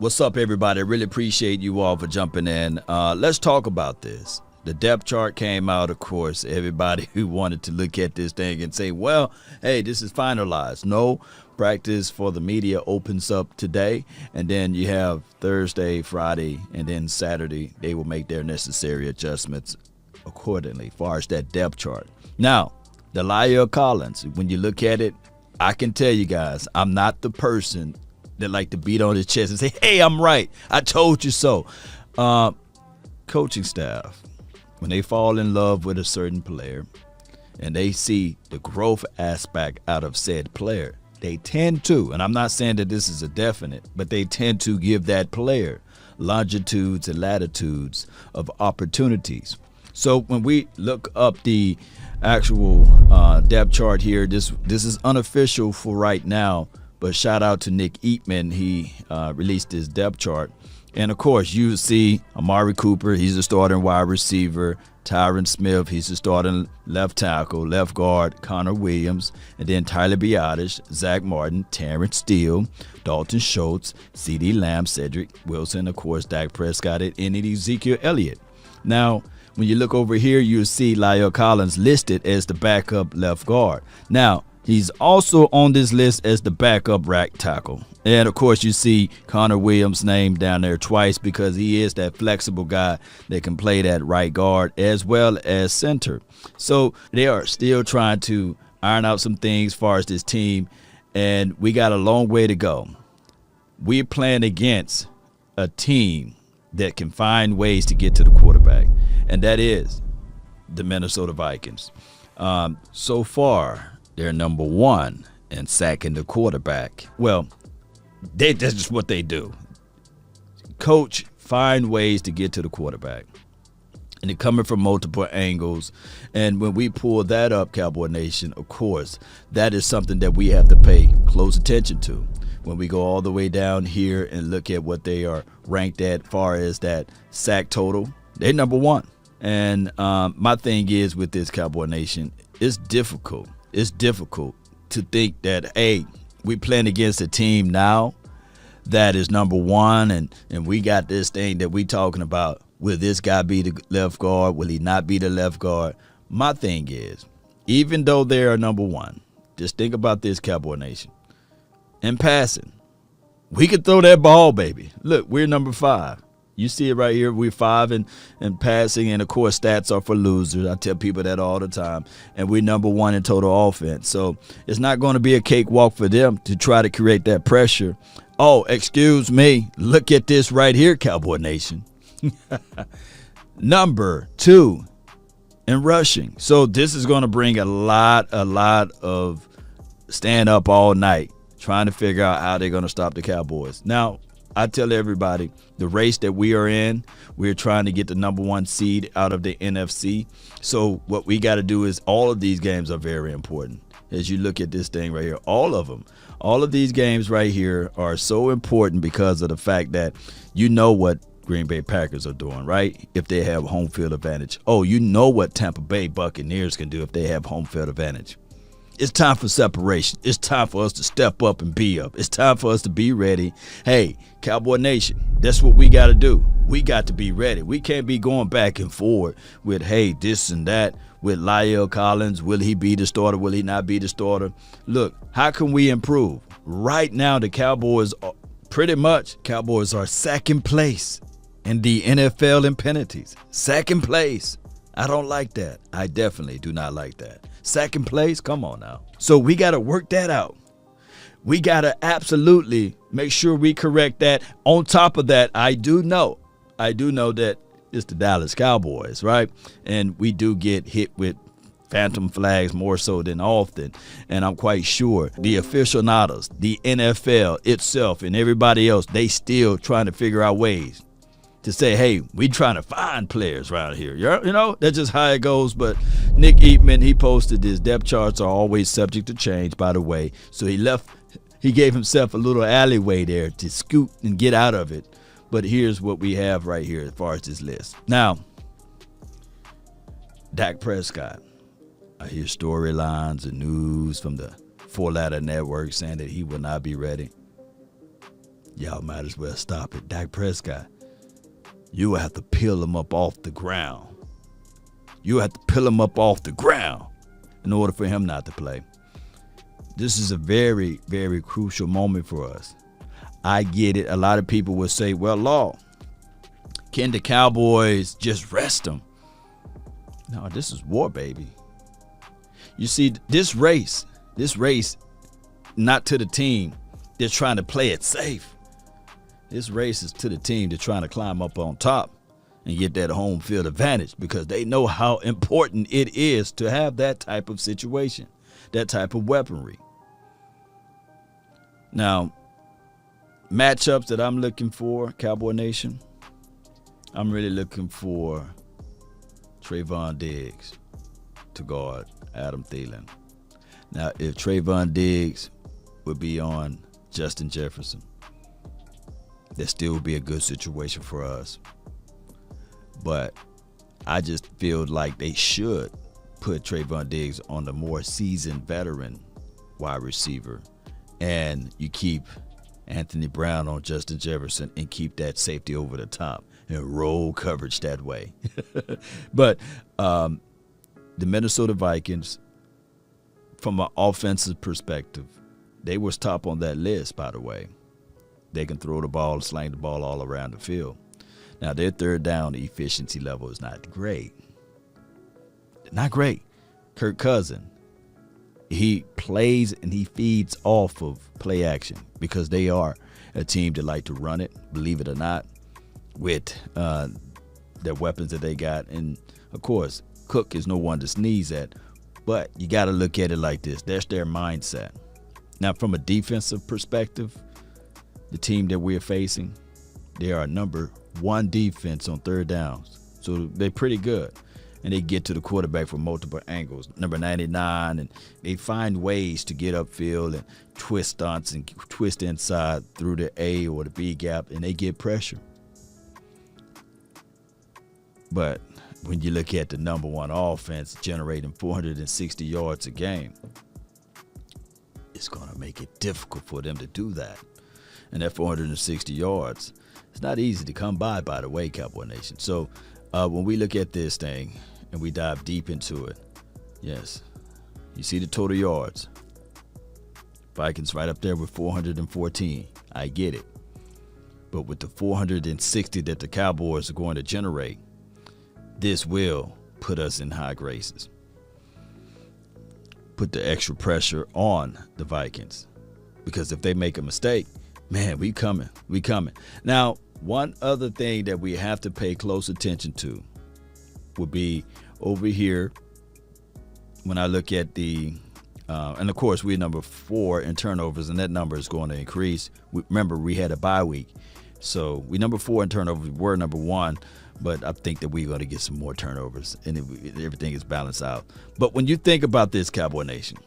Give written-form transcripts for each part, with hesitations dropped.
What's up, everybody? I really appreciate you all for jumping in. Let's talk about this. The depth chart came out, of course. Everybody who wanted to look at this thing and say, well, hey, this is finalized. No, practice for the media opens up today, and then you have Thursday, Friday, and then Saturday. They will make their necessary adjustments accordingly as far as that depth chart. Now, the La'el Collins, when you look at it, I can tell you guys, I'm not the person that like to beat on his chest and say, hey, I'm right. I told you so. Coaching staff, when they fall in love with a certain player and they see the growth aspect out of said player, they tend to, and I'm not saying that this is a definite, but they tend to give that player longitudes and latitudes of opportunities. So when we look up the actual depth chart here, this is unofficial for right now, but shout out to Nick Eatman. He released his depth chart. And, of course, you see Amari Cooper, he's a starting wide receiver. Tyron Smith, he's a starting left tackle, left guard. Connor Williams, and then Tyler Biotish, Zach Martin, Terrence Steele, Dalton Schultz, CeeDee Lamb, Cedric Wilson, of course, Dak Prescott, and Ezekiel Elliott. Now, when you look over here, you'll see La'el Collins listed as the backup left guard. Now, he's also on this list as the backup right tackle. And, of course, you see Connor Williams' name down there twice because he is that flexible guy that can play that right guard as well as center. So they are still trying to iron out some things as far as this team, and we got a long way to go. We're playing against a team that can find ways to get to the quarterback, and that is the Minnesota Vikings. So far, they're number one in sacking the quarterback. Well, that's just what they do. Coach, find ways to get to the quarterback. And they're coming from multiple angles. And when we pull that up, Cowboy Nation, of course, that is something that we have to pay close attention to. When we go all the way down here and look at what they are ranked at far as that sack total, they're number one. And my thing is with this, Cowboy Nation, it's difficult. It's difficult to think that, hey, we playing against a team now that is number one, and we got this thing that we talking about. Will this guy be the left guard? Will he not be the left guard? My thing is, even though they are number one, just think about this, Cowboy Nation. In passing, we could throw that ball, baby. Look, we're number 5. You see it right here. We're 5 in passing, and, of course, stats are for losers. I tell people that all the time. And we're number 1 in total offense. So it's not going to be a cakewalk for them to try to create that pressure. Oh, excuse me. Look at this right here, Cowboy Nation. Number 2 in rushing. So this is going to bring a lot of stand up all night trying to figure out how they're going to stop the Cowboys. Now, I tell everybody, the race that we are in, we're trying to get the number 1 seed out of the NFC. So what we got to do is all of these games are very important. As you look at this thing right here, all of them, all of these games right here are so important because of the fact that you know what Green Bay Packers are doing, right? If they have home field advantage. Oh, you know what Tampa Bay Buccaneers can do if they have home field advantage. It's time for separation. It's time for us to step up and be up. It's time for us to be ready. Hey, Cowboy Nation, that's what we got to do. We got to be ready. We can't be going back and forward with, hey, this and that, with La'el Collins. Will he be the starter? Will he not be the starter? Look, how can we improve? Right now, the Cowboys are second place in the NFL in penalties. Second place. I don't like that. I definitely do not like that. Second place? Come on now. So we got to work that out. We got to absolutely make sure we correct that. On top of that, I do know that it's the Dallas Cowboys, right? And we do get hit with phantom flags more so than often. And I'm quite sure the aficionados, the NFL itself, and everybody else, they still trying to figure out ways to say, hey, we trying to find players around here. You know, that's just how it goes. But Nick Eatman, he posted his depth charts are always subject to change, by the way. So he gave himself a little alleyway there to scoot and get out of it. But here's what we have right here as far as this list. Now, Dak Prescott. I hear storylines and news from the 4-letter network saying that he will not be ready. Y'all might as well stop it. Dak Prescott, you will have to peel him up off the ground. You have to peel him up off the ground in order for him not to play. This is a very, very crucial moment for us. I get it. A lot of people will say, well, Law, can the Cowboys just rest him? No, this is war, baby. You see, this race, not to the team that's trying to play it safe. This race is to the team that's trying to climb up on top and get that home field advantage, because they know how important it is to have that type of situation, that type of weaponry. Now, matchups that I'm looking for, Cowboy Nation, I'm really looking for Trayvon Diggs to guard Adam Thielen. Now, if Trayvon Diggs would be on Justin Jefferson, that still would be a good situation for us. But I just feel like they should put Trayvon Diggs on the more seasoned veteran wide receiver, and you keep Anthony Brown on Justin Jefferson and keep that safety over the top and roll coverage that way. But the Minnesota Vikings, from an offensive perspective, they was top on that list, by the way. They can throw the ball, slang the ball all around the field. Now, their third down efficiency level is not great. Not great. Kirk Cousins, he plays and he feeds off of play action, because they are a team that like to run it, believe it or not, with their weapons that they got. And, of course, Cook is no one to sneeze at, but you got to look at it like this. That's their mindset. Now, from a defensive perspective, the team that we're facing, they are number one defense on third downs. So they're pretty good. And they get to the quarterback from multiple angles. Number 99, and they find ways to get upfield and twist stunts and twist inside through the A or the B gap, and they get pressure. But when you look at the number one offense generating 460 yards a game, it's going to make it difficult for them to do that. And that 460 yards, it's not easy to come by the way, Cowboy Nation. So when we look at this thing and we dive deep into it, yes, you see the total yards. Vikings right up there with 414. I get it. But with the 460 that the Cowboys are going to generate, this will put us in high graces. Put the extra pressure on the Vikings. Because if they make a mistake, man, we coming. Now, one other thing that we have to pay close attention to would be over here when I look at the and of course we're number 4 in turnovers, and that number is going to increase. Remember, we had a bye week, so we number 4 in turnovers. We're number 1, but I think that we're going to get some more turnovers, and everything is balanced out. But when you think about this, Cowboy Nation,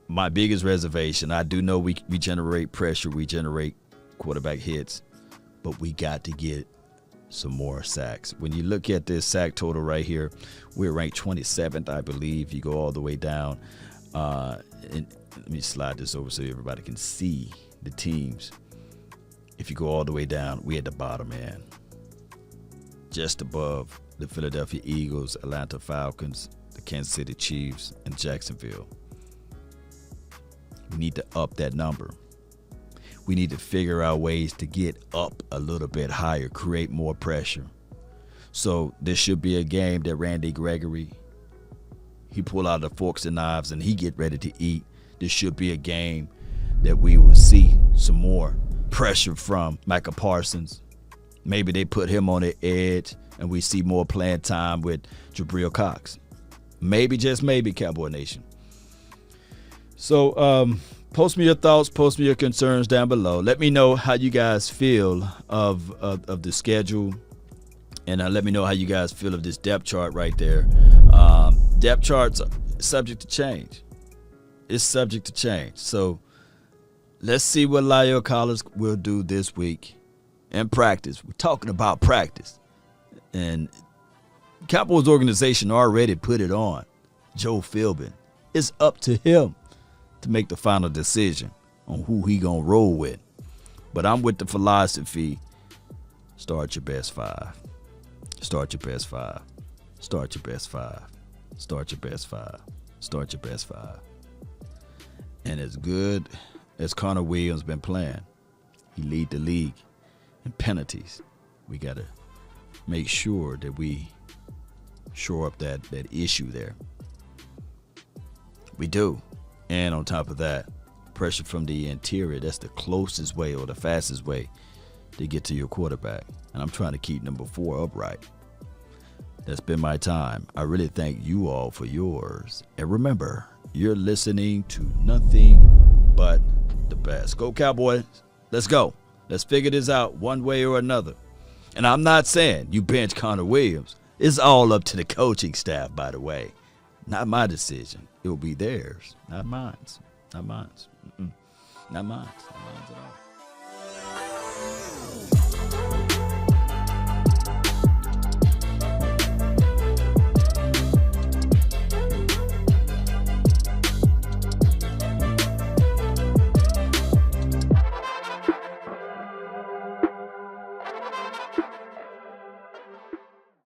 my biggest reservation, I do know we generate pressure, we generate quarterback hits, but we got to get some more sacks. When you look at this sack total right here, we're ranked 27th, I believe. You go all the way down. And let me slide this over so everybody can see the teams. If you go all the way down, we at the bottom end, just above the Philadelphia Eagles, Atlanta Falcons, the Kansas City Chiefs, and Jacksonville. We need to up that number. We need to figure out ways to get up a little bit higher, create more pressure. So this should be a game that Randy Gregory, he pull out the forks and knives and he get ready to eat. This should be a game that we will see some more pressure from Micah Parsons. Maybe they put him on the edge and we see more playing time with Jabril Cox. Maybe, just maybe, Cowboy Nation. So post me your thoughts, post me your concerns down below. Let me know how you guys feel of the schedule, and let me know how you guys feel of this depth chart right there. Depth charts are subject to change. It's subject to change. So let's see what La'el Collins will do this week in practice. We're talking about practice. And Cowboys organization already put it on Joe Philbin. It's up to him to make the final decision on who he gonna roll with. But I'm with the philosophy, start your best five. Start your best five. Start your best five. Start your best five. Start your best five. And as good as Connor Williams been playing, he lead the league in penalties. We got to make sure that we shore up that issue there. We do. And on top of that, pressure from the interior, that's the closest way or the fastest way to get to your quarterback. And I'm trying to keep number 4 upright. That's been my time. I really thank you all for yours. And remember, you're listening to nothing but the best. Go Cowboys. Let's go. Let's figure this out one way or another. And I'm not saying you bench Connor Williams. It's all up to the coaching staff, by the way. Not my decision. It will be theirs, not mine. Not mine. Not mine at all.